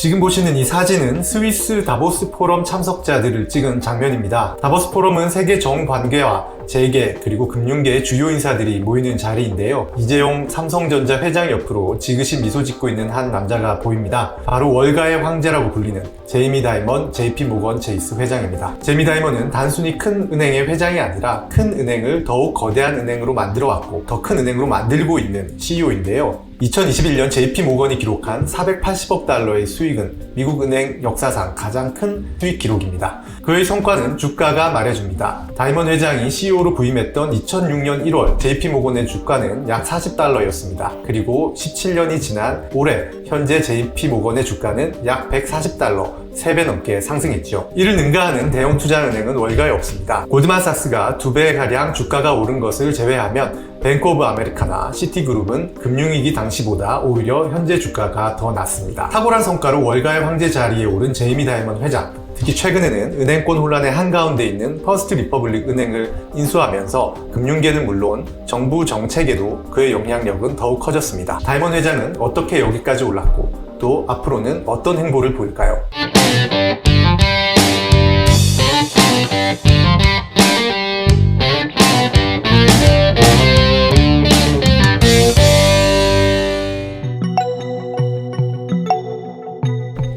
지금 보시는 이 사진은 스위스 다보스 포럼 참석자들을 찍은 장면입니다. 다보스 포럼은 세계 정관계와 재계 그리고 금융계의 주요 인사들이 모이는 자리인데요. 이재용 삼성전자 회장 옆으로 지그시 미소 짓고 있는 한 남자가 보입니다. 바로 월가의 황제라고 불리는 제이미 다이먼 JP 모건 체이스 회장입니다. 제이미 다이먼은 단순히 큰 은행의 회장이 아니라 큰 은행을 더욱 거대한 은행으로 만들어 왔고 더 큰 은행으로 만들고 있는 CEO인데요. 2021년 JP 모건이 기록한 480억 달러의 수익은 미국 은행 역사상 가장 큰 수익 기록입니다. 그의 성과는 주가가 말해줍니다. 다이먼 회장이 CEO로 부임했던 2006년 1월 JP 모건의 주가는 약 40달러였습니다. 그리고 17년이 지난 올해 현재 JP 모건의 주가는 약 140달러, 3배 넘게 상승했죠. 이를 능가하는 대형 투자은행은 월가에 없습니다. 골드만삭스가 2배가량 주가가 오른 것을 제외하면 뱅크 오브 아메리카나, 시티그룹은 금융위기 당시보다 오히려 현재 주가가 더 낮습니다. 탁월한 성과로 월가의 황제 자리에 오른 제이미 다이먼 회장, 특히 최근에는 은행권 혼란의 한가운데 있는 퍼스트 리퍼블릭 은행을 인수하면서 금융계는 물론 정부 정책에도 그의 영향력은 더욱 커졌습니다. 다이먼 회장은 어떻게 여기까지 올랐고 또 앞으로는 어떤 행보를 보일까요?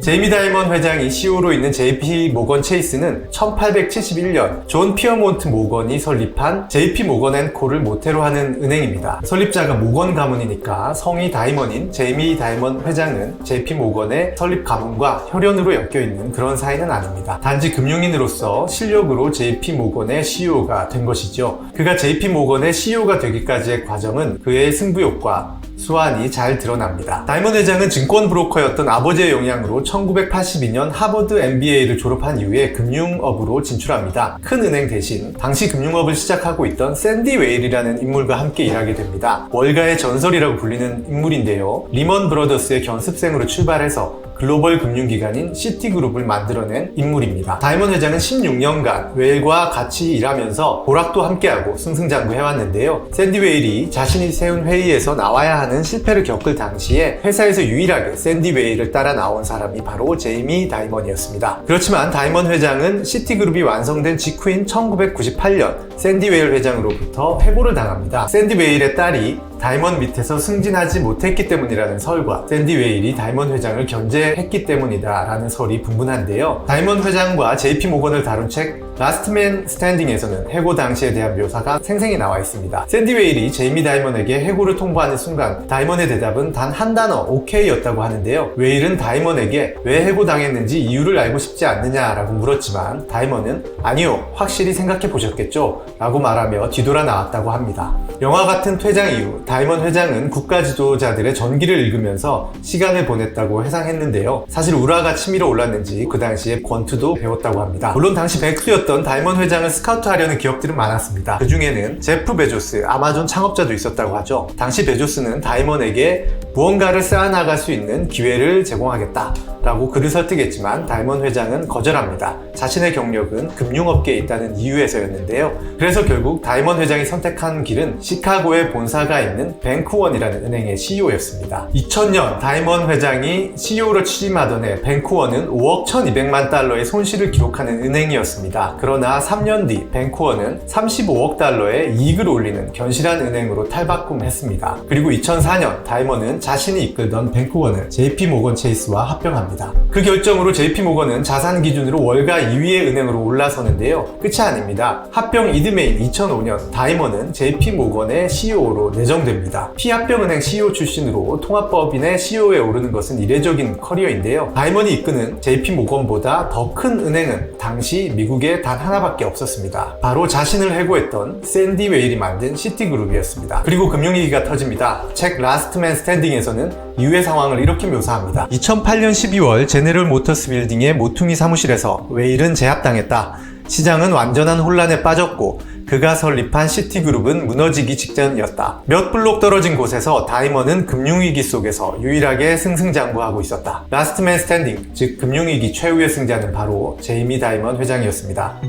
제이미 다이먼 회장이 CEO로 있는 JP 모건 체이스는 1871년 존 피어몬트 모건이 설립한 JP 모건 앤 코를 모태로 하는 은행입니다. 설립자가 모건 가문이니까 성이 다이먼인 제이미 다이먼 회장은 JP 모건의 설립 가문과 혈연으로 엮여있는 그런 사이는 아닙니다. 단지 금융인으로서 실력으로 JP 모건의 CEO가 된 것이죠. 그가 JP 모건의 CEO가 되기까지의 과정은 그의 승부욕과 수완이 잘 드러납니다. 다이먼 회장은 증권 브로커였던 아버지의 영향으로 1982년 하버드 MBA를 졸업한 이후에 금융업으로 진출합니다. 큰 은행 대신 당시 금융업을 시작하고 있던 샌디 웨일이라는 인물과 함께 일하게 됩니다. 월가의 전설이라고 불리는 인물인데요. 리먼 브러더스의 견습생으로 출발해서 글로벌 금융기관인 시티그룹을 만들어낸 인물입니다. 다이먼 회장은 16년간 웨일과 같이 일하면서 보락도 함께하고 승승장구해왔는데요. 샌디 웨일이 자신이 세운 회의에서 나와야 하는 실패를 겪을 당시에 회사에서 유일하게 샌디 웨일을 따라 나온 사람이 바로 제이미 다이먼이었습니다. 그렇지만 다이먼 회장은 시티그룹이 완성된 직후인 1998년 샌디 웨일 회장으로부터 해고를 당합니다. 샌디 웨일의 딸이 다이먼 밑에서 승진하지 못했기 때문이라는 설과 샌디 웨일이 다이먼 회장을 견제했기 때문이다 라는 설이 분분한데요. 다이먼 회장과 JP 모건을 다룬 책 라스트 맨 스탠딩에서는 해고 당시에 대한 묘사가 생생히 나와 있습니다. 샌디 웨일이 제이미 다이먼에게 해고를 통보하는 순간 다이먼의 대답은 단 한 단어 오케이였다고 하는데요. 웨일은 다이먼에게 왜 해고당했는지 이유를 알고 싶지 않느냐라고 물었지만 다이먼은 아니요, 확실히 생각해 보셨겠죠? 라고 말하며 뒤돌아 나왔다고 합니다. 영화 같은 퇴장 이후 다이먼 회장은 국가 지도자들의 전기를 읽으면서 시간을 보냈다고 회상했는데요. 사실 우라가 치밀어 올랐는지 그 당시에 권투도 배웠다고 합니다. 물론 당시 백수였던 다이먼 회장을 스카우트하려는 기업들은 많았습니다. 그 중에는 제프 베조스, 아마존 창업자도 있었다고 하죠. 당시 베조스는 다이먼에게 무언가를 쌓아나갈 수 있는 기회를 제공하겠다 라고 그를 설득했지만 다이먼 회장은 거절합니다. 자신의 경력은 금융업계에 있다는 이유에서였는데요. 그래서 결국 다이먼 회장이 선택한 길은 시카고에 본사가 있는 뱅크원이라는 은행의 CEO였습니다. 2000년 다이먼 회장이 CEO로 취임하던 해 뱅크원은 5억 1200만 달러의 손실을 기록하는 은행이었습니다. 그러나 3년 뒤 뱅크원은 35억 달러의 이익을 올리는 견실한 은행으로 탈바꿈했습니다. 그리고 2004년 다이먼은 자신이 이끌던 뱅크원을 JP 모건 체이스와 합병합니다. 그 결정으로 JP 모건은 자산 기준으로 월가 2위의 은행으로 올라서는데요. 끝이 아닙니다. 합병 이듬해인 2005년 다이먼은 JP 모건의 CEO로 내정됩니다. 피합병은행 CEO 출신으로 통합법인의 CEO에 오르는 것은 이례적인 커리어인데요. 다이먼이 이끄는 JP 모건보다 더 큰 은행은 당시 미국에 단 하나밖에 없었습니다. 바로 자신을 해고했던 샌디 웨일이 만든 시티그룹이었습니다. 그리고 금융위기가 터집니다. 책 라스트 맨 스탠딩에서는 이후의 상황을 이렇게 묘사합니다. 2008년 12월 제네럴 모터스 빌딩의 모퉁이 사무실에서 웨일은 제압당했다. 시장은 완전한 혼란에 빠졌고 그가 설립한 시티그룹은 무너지기 직전이었다. 몇 블록 떨어진 곳에서 다이먼은 금융위기 속에서 유일하게 승승장구하고 있었다. 라스트 맨 스탠딩, 즉 금융위기 최후의 승자는 바로 제이미 다이먼 회장이었습니다.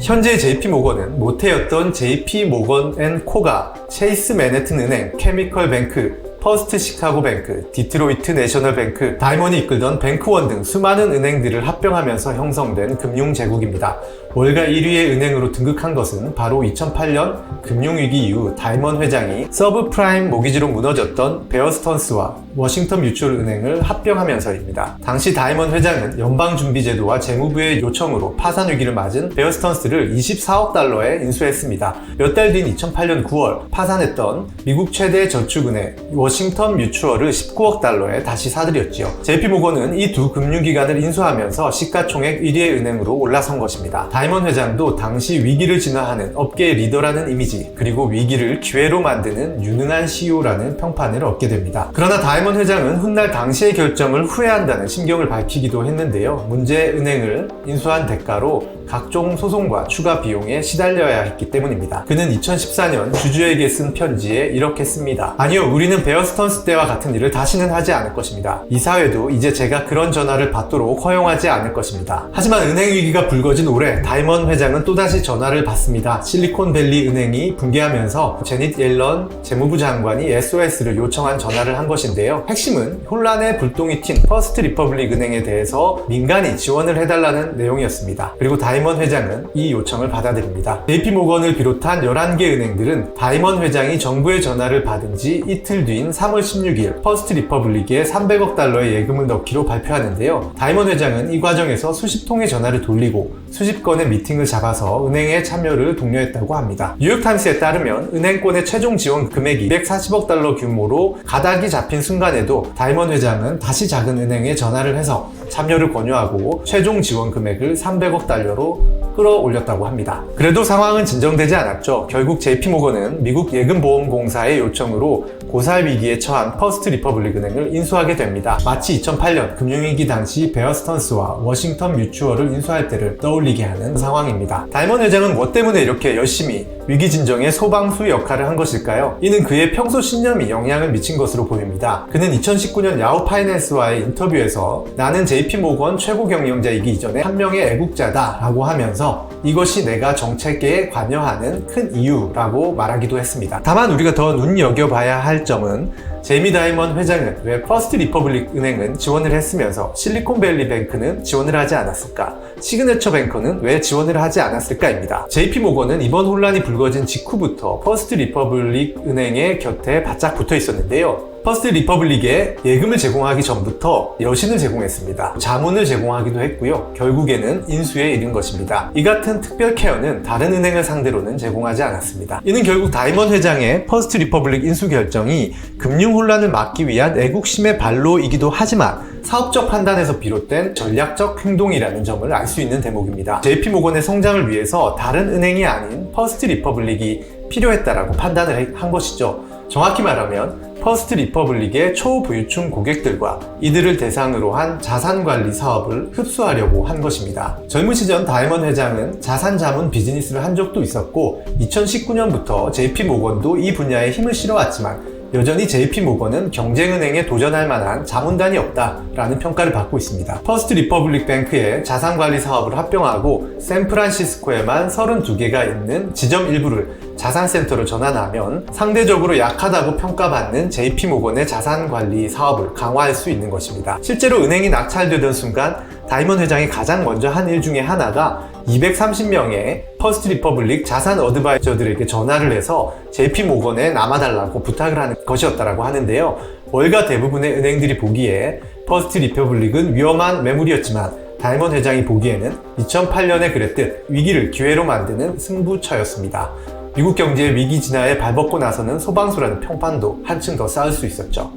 현재 JP 모건은 모태였던 JP 모건 앤 코가 체이스 맨해튼 은행, 케미컬 뱅크, 퍼스트 시카고뱅크, 디트로이트 내셔널뱅크, 다이먼이 이끌던 뱅크원 등 수많은 은행들을 합병하면서 형성된 금융제국입니다. 월가 1위의 은행으로 등극한 것은 바로 2008년 금융위기 이후 다이먼 회장이 서브프라임 모기지로 무너졌던 베어 스턴스와 워싱턴 뮤추얼 은행을 합병하면서입니다. 당시 다이먼 회장은 연방준비제도와 재무부의 요청으로 파산 위기를 맞은 베어 스턴스를 24억 달러에 인수했습니다. 몇 달 뒤인 2008년 9월 파산했던 미국 최대 저축은행 워싱턴 뮤추얼을 19억 달러에 다시 사들였지요. JP모건은 이 두 금융기관을 인수하면서 시가총액 1위의 은행으로 올라선 것입니다. 다이먼 회장도 당시 위기를 진화하는 업계의 리더라는 이미지, 그리고 위기를 기회로 만드는 유능한 CEO라는 평판을 얻게 됩니다. 그러나 다이먼 회장은 훗날 당시의 결정을 후회한다는 심경을 밝히기도 했는데요. 문제은행을 인수한 대가로 각종 소송과 추가 비용에 시달려야 했기 때문입니다. 그는 2014년 주주에게 쓴 편지에 이렇게 씁니다. 아니요, 우리는 베어 스턴스 때와 같은 일을 다시는 하지 않을 것입니다. 이사회도 이제 제가 그런 전화를 받도록 허용하지 않을 것입니다. 하지만 은행 위기가 불거진 올해 다이먼 회장은 또다시 전화를 받습니다. 실리콘밸리 은행이 붕괴하면서 제닛 옐런 재무부 장관이 SOS를 요청한 전화를 한 것인데요. 핵심은 혼란의 불똥이 튄 퍼스트 리퍼블릭 은행에 대해서 민간이 지원을 해달라는 내용이었습니다. 그리고 다이먼 회장은 이 요청을 받아들입니다. JP모건을 비롯한 11개 은행들은 다이먼 회장이 정부의 전화를 받은 지 이틀 뒤인 3월 16일 퍼스트 리퍼블릭에 300억 달러의 예금을 넣기로 발표하는데요. 다이먼 회장은 이 과정에서 수십 통의 전화를 돌리고 수십 건의 미팅을 잡아서 은행에 참여를 독려했다고 합니다. 뉴욕타임스에 따르면 은행권의 최종 지원 금액이 240억 달러 규모로 가닥이 잡힌 순간에도 다이먼 회장은 다시 작은 은행에 전화를 해서 참여를 권유하고 최종 지원 금액을 300억 달러로 끌어올렸다고 합니다. 그래도 상황은 진정되지 않았죠. 결국 JP모건은 미국 예금보험공사의 요청으로 고살 위기에 처한 퍼스트 리퍼블릭 은행을 인수하게 됩니다. 마치 2008년 금융위기 당시 베어 스턴스와 워싱턴 뮤추얼을 인수할 때를 떠올리게 하는 상황입니다. 다이먼 회장은 뭐 때문에 이렇게 열심히 위기 진정의 소방수 역할을 한 것일까요? 이는 그의 평소 신념이 영향을 미친 것으로 보입니다. 그는 2019년 야후 파이낸스와의 인터뷰에서 나는 JP모건 최고 경영자이기 이전에 한 명의 애국자다 라고 하면서 이것이 내가 정책에 관여하는 큰 이유라고 말하기도 했습니다. 다만 우리가 더 눈여겨봐야 할 점은 제이미 다이먼 회장은 왜 퍼스트 리퍼블릭 은행은 지원을 했으면서 실리콘밸리 뱅크는 지원을 하지 않았을까? 시그네처 뱅크는 왜 지원을 하지 않았을까입니다. JP모건은 이번 혼란이 불거진 직후부터 퍼스트 리퍼블릭 은행의 곁에 바짝 붙어 있었는데요. 퍼스트 리퍼블릭에 예금을 제공하기 전부터 여신을 제공했습니다. 자문을 제공하기도 했고요. 결국에는 인수에 이른 것입니다. 이 같은 특별 케어는 다른 은행을 상대로는 제공하지 않았습니다. 이는 결국 다이먼 회장의 퍼스트 리퍼블릭 인수 결정이 금융 혼란을 막기 위한 애국심의 발로이기도 하지만 사업적 판단에서 비롯된 전략적 행동이라는 점을 알 수 있는 대목입니다. JP모건의 성장을 위해서 다른 은행이 아닌 퍼스트 리퍼블릭이 필요했다라고 판단을 한 것이죠. 정확히 말하면 퍼스트 리퍼블릭의 초부유층 고객들과 이들을 대상으로 한 자산관리 사업을 흡수하려고 한 것입니다. 젊은 시절 다이먼 회장은 자산자문 비즈니스를 한 적도 있었고 2019년부터 JP모건도 이 분야에 힘을 실어왔지만 여전히 JP모건은 경쟁은행에 도전할 만한 자문단이 없다라는 평가를 받고 있습니다. 퍼스트 리퍼블릭 뱅크의 자산관리 사업을 합병하고 샌프란시스코에만 32개가 있는 지점 일부를 자산센터로 전환하면 상대적으로 약하다고 평가받는 JP모건의 자산관리 사업을 강화할 수 있는 것입니다. 실제로 은행이 낙찰되던 순간 다이먼 회장이 가장 먼저 한 일 중에 하나가 230명의 퍼스트 리퍼블릭 자산 어드바이저들에게 전화를 해서 JP모건에 남아달라고 부탁을 하는 것이었다고 하는데요. 월가 대부분의 은행들이 보기에 퍼스트 리퍼블릭은 위험한 매물이었지만 다이먼 회장이 보기에는 2008년에 그랬듯 위기를 기회로 만드는 승부처였습니다. 미국 경제의 위기 진화에 발벗고 나서는 소방수라는 평판도 한층 더 쌓을 수 있었죠.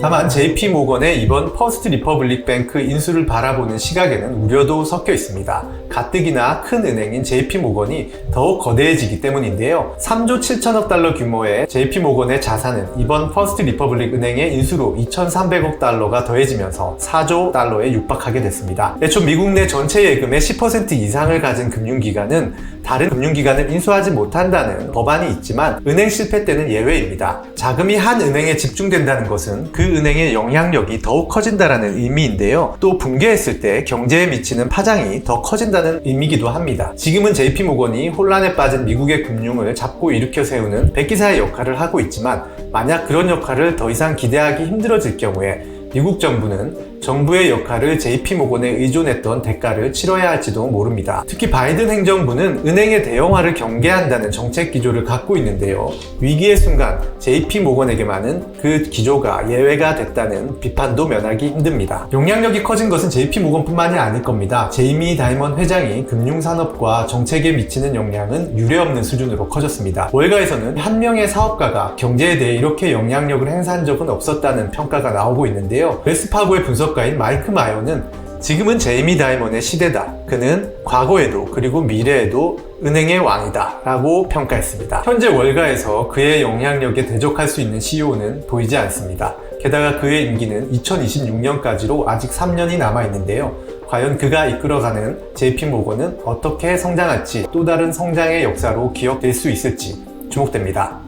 다만 JP모건의 이번 퍼스트 리퍼블릭 뱅크 인수를 바라보는 시각에는 우려도 섞여 있습니다. 가뜩이나 큰 은행인 JP모건이 더욱 거대해지기 때문인데요. 3조 7천억 달러 규모의 JP모건의 자산은 이번 퍼스트 리퍼블릭 은행의 인수로 2,300억 달러가 더해지면서 4조 달러에 육박하게 됐습니다. 애초 미국 내 전체 예금의 10% 이상을 가진 금융기관은 다른 금융기관을 인수하지 못한다는 법안이 있지만 은행 실패 때는 예외입니다. 자금이 한 은행에 집중된다는 것은 그 은행의 영향력이 더욱 커진다는 의미인데요. 또 붕괴했을 때 경제에 미치는 파장이 더 커진다는 하다는 의미이기도 합니다. 지금은 JP모건이 혼란에 빠진 미국의 금융을 잡고 일으켜 세우는 백기사의 역할을 하고 있지만, 만약 그런 역할을 더 이상 기대하기 힘들어질 경우에 미국 정부는 정부의 역할을 JP모건에 의존했던 대가를 치러야 할지도 모릅니다. 특히 바이든 행정부는 은행의 대형화를 경계한다는 정책 기조를 갖고 있는데요. 위기의 순간 JP모건에게만은 그 기조가 예외가 됐다는 비판도 면하기 힘듭니다. 영향력이 커진 것은 JP모건뿐만이 아닐 겁니다. 제이미 다이먼 회장이 금융산업과 정책에 미치는 영향은 유례없는 수준으로 커졌습니다. 월가에서는 한 명의 사업가가 경제에 대해 이렇게 영향력을 행사한 적은 없었다는 평가가 나오고 있는데요. 웰스파고의 분석가인 마이크 마요는 지금은 제이미 다이먼의 시대다. 그는 과거에도 그리고 미래에도 은행의 왕이다 라고 평가했습니다. 현재 월가에서 그의 영향력에 대적할 수 있는 CEO는 보이지 않습니다. 게다가 그의 임기는 2026년까지로 아직 3년이 남아있는데요. 과연 그가 이끌어가는 JP모건은 어떻게 성장할지, 또 다른 성장의 역사로 기억될 수 있을지 주목됩니다.